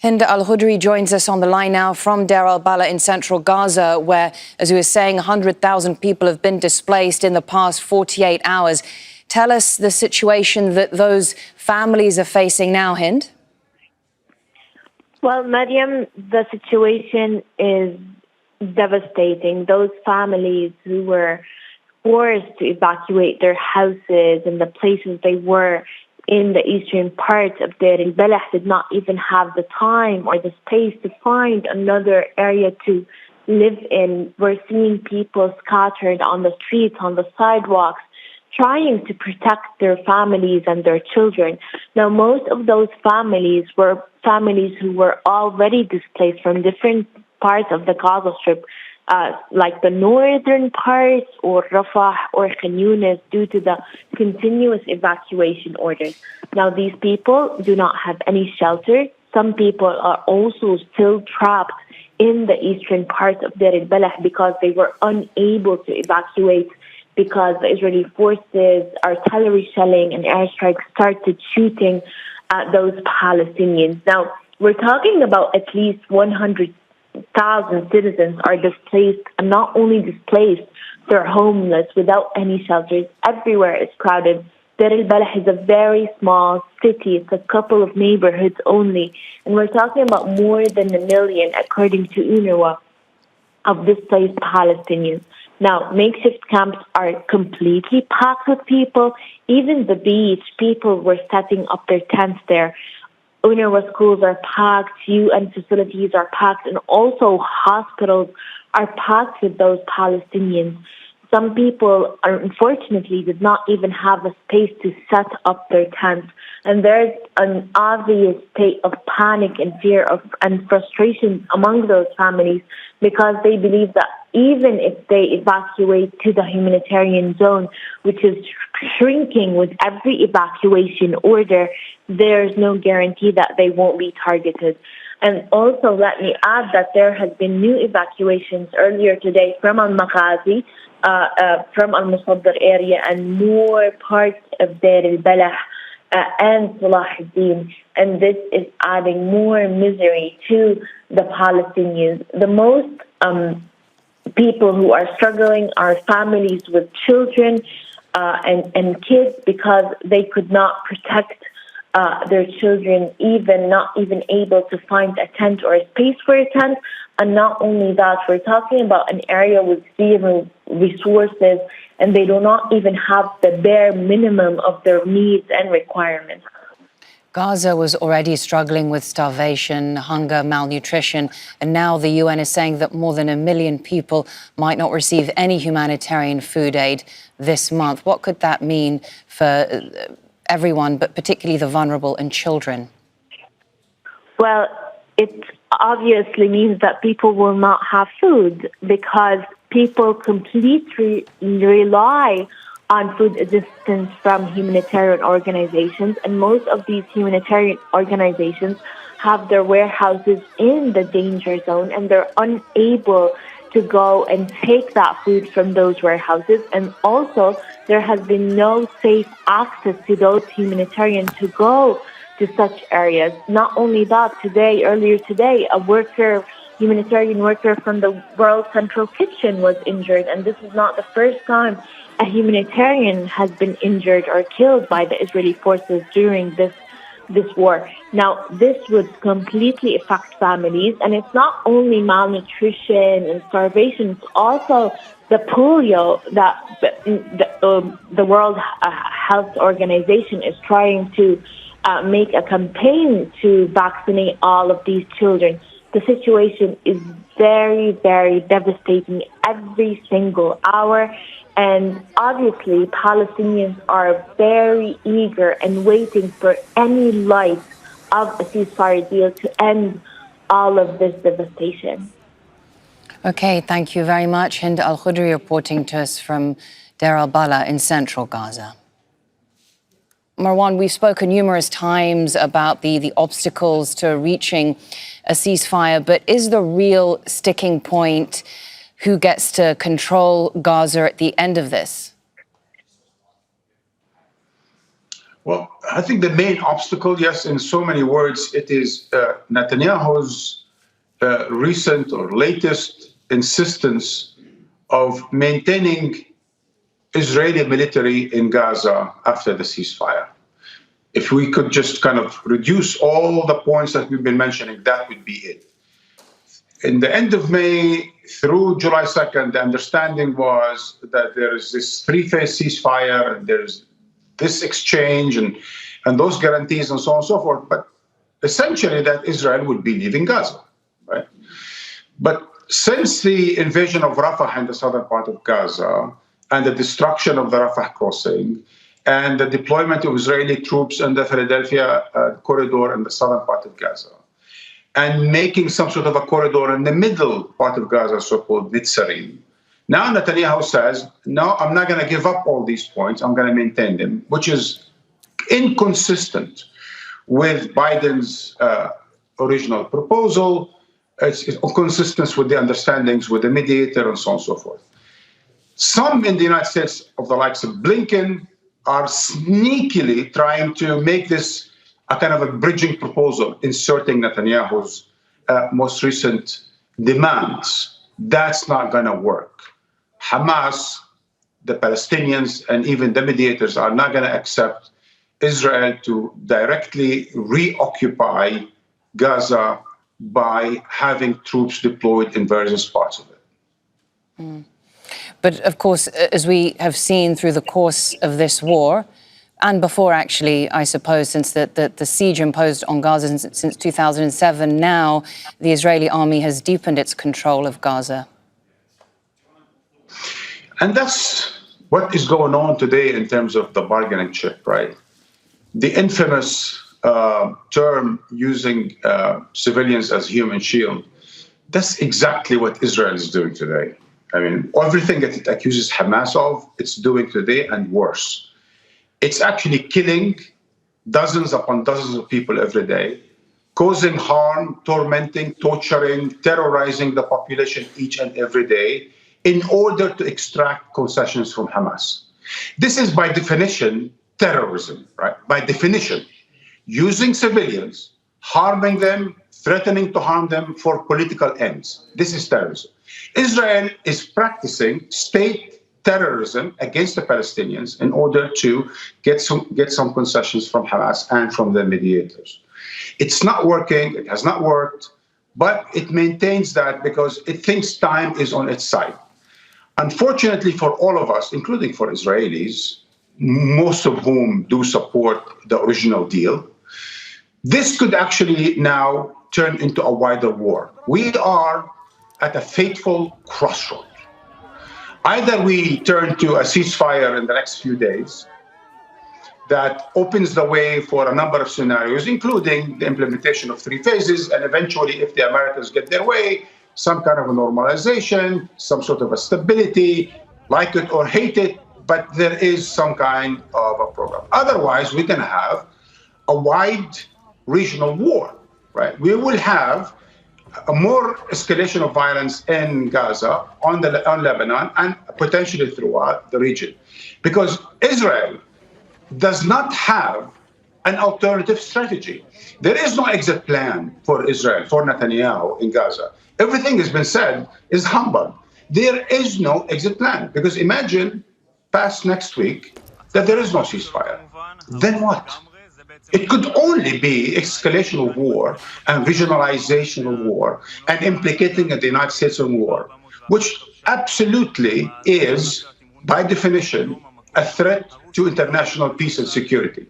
Hind al-Khoudary joins us on the line now from Deir el-Balah in central Gaza, where, as we were saying, 100,000 people have been displaced in the past 48 hours. Tell us the situation that those families are facing now, Hind. Well, Mariam, the situation is devastating. Those families who were forced to evacuate their houses and the places they were in the eastern part of Deir el-Balah did not even have the time or the space to find another area to live in. We're seeing people scattered on the streets, on the sidewalks, trying to protect their families and their children. Now, most of those families were families who were already displaced from different parts of the Gaza Strip, like the northern parts or Rafah or Khan Yunis, due to the continuous evacuation orders. Now, these people do not have any shelter. Some people are also still trapped in the eastern parts of Deir el-Balah because they were unable to evacuate because the Israeli forces, artillery shelling and airstrikes started shooting at those Palestinians. Now, we're talking about at least 100,000 citizens are displaced, and not only displaced, they're homeless without any shelters. Everywhere is crowded. Deir el-Balah is a very small city. It's a couple of neighborhoods only. And we're talking about more than 1 million, according to UNRWA, of displaced Palestinians. Now, makeshift camps are completely packed with people. Even the beach, people were setting up their tents there. UNRWA schools are packed, UN facilities are packed, and also hospitals are packed with those Palestinians. Some people, unfortunately, did not even have a space to set up their tents. And there's an obvious state of panic and fear and frustration among those families because they believe that even if they evacuate to the humanitarian zone, which is shrinking with every evacuation order, there's no guarantee that they won't be targeted. And also, let me add that there has been new evacuations earlier today from al-Maghazi, from al-Musaddar area, and more parts of Deir el-Balah and Salah ad-Din. And this is adding more misery to the Palestinians. The most people who are struggling are families with children and kids because they could not protect their children, not even able to find a tent or a space for a tent. And not only that, we're talking about an area with zero resources, and they do not even have the bare minimum of their needs and requirements. Gaza was already struggling with starvation, hunger, malnutrition, and now the UN is saying that more than 1 million people might not receive any humanitarian food aid this month. What could that mean for everyone, but particularly the vulnerable and children? Well, it obviously means that people will not have food because people completely rely on food assistance from humanitarian organizations, and most of these humanitarian organizations have their warehouses in the danger zone, and they're unable to go and take that food from those warehouses. And also, there has been no safe access to those humanitarians to go to such areas. Not only that, earlier today, a humanitarian worker from the World Central Kitchen was injured, and this is not the first time a humanitarian has been injured or killed by the Israeli forces during this war. Now, this would completely affect families, and it's not only malnutrition and starvation, it's also the polio that the World Health Organization is trying to make a campaign to vaccinate all of these children. The situation is very, very devastating every single hour. And obviously, Palestinians are very eager and waiting for any light of a ceasefire deal to end all of this devastation. Okay, thank you very much. Hind al-Khoudary reporting to us from Deir el-Balah in central Gaza. Marwan, we've spoken numerous times about the obstacles to reaching a ceasefire, but is the real sticking point who gets to control Gaza at the end of this? Well, I think the main obstacle, yes, in so many words, it is Netanyahu's recent or latest insistence of maintaining Israeli military in Gaza after the ceasefire. If we could just kind of reduce all the points that we've been mentioning, that would be it. In the end of May through July 2nd, the understanding was that there is this three-phase ceasefire and there's this exchange and those guarantees and so on and so forth. But essentially that Israel would be leaving Gaza, right? But since the invasion of Rafah in the southern part of Gaza and the destruction of the Rafah crossing and the deployment of Israeli troops in the Philadelphia corridor in the southern part of Gaza, and making some sort of a corridor in the middle part of Gaza, so-called Netzarim. Now Netanyahu says, no, I'm not going to give up all these points. I'm going to maintain them, which is inconsistent with Biden's original proposal. It's inconsistent with the understandings with the mediator and so on and so forth. Some in the United States, of the likes of Blinken, are sneakily trying to make this a kind of a bridging proposal, inserting Netanyahu's most recent demands. That's not going to work. Hamas, the Palestinians, and even the mediators are not going to accept Israel to directly reoccupy Gaza by having troops deployed in various parts of it. But of course, as we have seen through the course of this war, and before actually, I suppose, since the siege imposed on Gaza since 2007, now the Israeli army has deepened its control of Gaza. And that's what is going on today in terms of the bargaining chip, right? The infamous term using civilians as human shield, that's exactly what Israel is doing today. I mean, everything that it accuses Hamas of, it's doing today and worse. It's actually killing dozens upon dozens of people every day, causing harm, tormenting, torturing, terrorizing the population each and every day in order to extract concessions from Hamas. This is by definition terrorism, right? By definition, using civilians, harming them, threatening to harm them for political ends. This is terrorism. Israel is practicing state terrorism against the Palestinians in order to get some concessions from Hamas and from the mediators. It's not working, it has not worked, but it maintains that because it thinks time is on its side. Unfortunately for all of us, including for Israelis, most of whom do support the original deal, this could actually now turn into a wider war. We are at a fateful crossroad. Either we turn to a ceasefire in the next few days that opens the way for a number of scenarios, including the implementation of three phases, and eventually, if the Americans get their way, some kind of a normalization, some sort of a stability, like it or hate it, but there is some kind of a program. Otherwise, we're going to have a wide regional war, right? We will have a more escalation of violence in Gaza, on Lebanon, and potentially throughout the region. Because Israel does not have an alternative strategy. There is no exit plan for Israel, for Netanyahu in Gaza. Everything has been said is humbug. There is no exit plan. Because imagine past next week that there is no ceasefire. Then what? It could only be escalation of war and regionalization of war and implicating the United States in war, which absolutely is, by definition, a threat to international peace and security.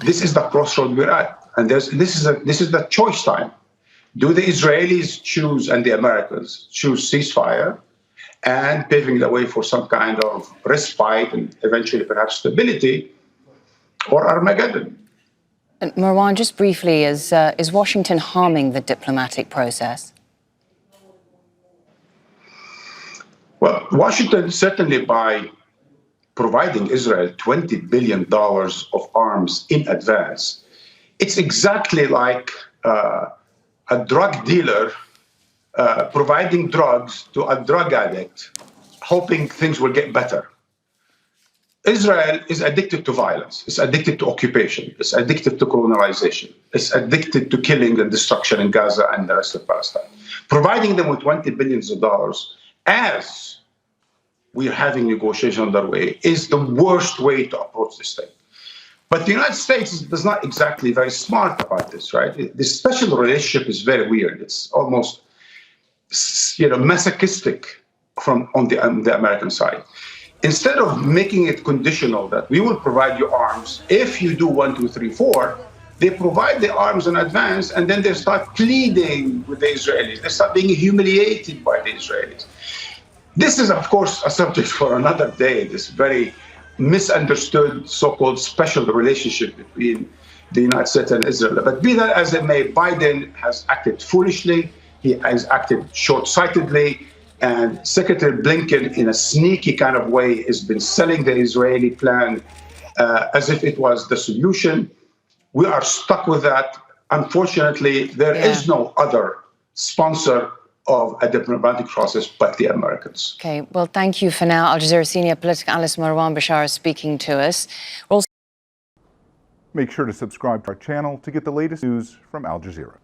This is the crossroad we're at, and this is the choice time. Do the Israelis choose and the Americans choose ceasefire and paving the way for some kind of respite and eventually perhaps stability, or Armageddon? And Marwan, just briefly, is Washington harming the diplomatic process? Well, Washington, certainly by providing Israel $20 billion of arms in advance, it's exactly like a drug dealer providing drugs to a drug addict, hoping things will get better. Israel is addicted to violence. It's addicted to occupation. It's addicted to colonization. It's addicted to killing and destruction in Gaza and the rest of Palestine. Providing them with $20 billion as we're having negotiations underway is the worst way to approach this thing. But the United States is not exactly very smart about this, right? This special relationship is very weird. It's almost, masochistic on the American side. Instead of making it conditional that we will provide you arms if you do 1, 2, 3, 4, they provide the arms in advance, and then they start pleading with the Israelis. They start being humiliated by the Israelis. This is, of course, a subject for another day, this very misunderstood so-called special relationship between the United States and Israel. But be that as it may, Biden has acted foolishly. He has acted short-sightedly. And Secretary Blinken, in a sneaky kind of way, has been selling the Israeli plan as if it was the solution. We are stuck with that. Unfortunately, there is no other sponsor of a diplomatic process but the Americans. Okay, well, thank you for now. Al Jazeera senior political analyst Marwan Bishara speaking to us. We're also Make sure to subscribe to our channel to get the latest news from Al Jazeera.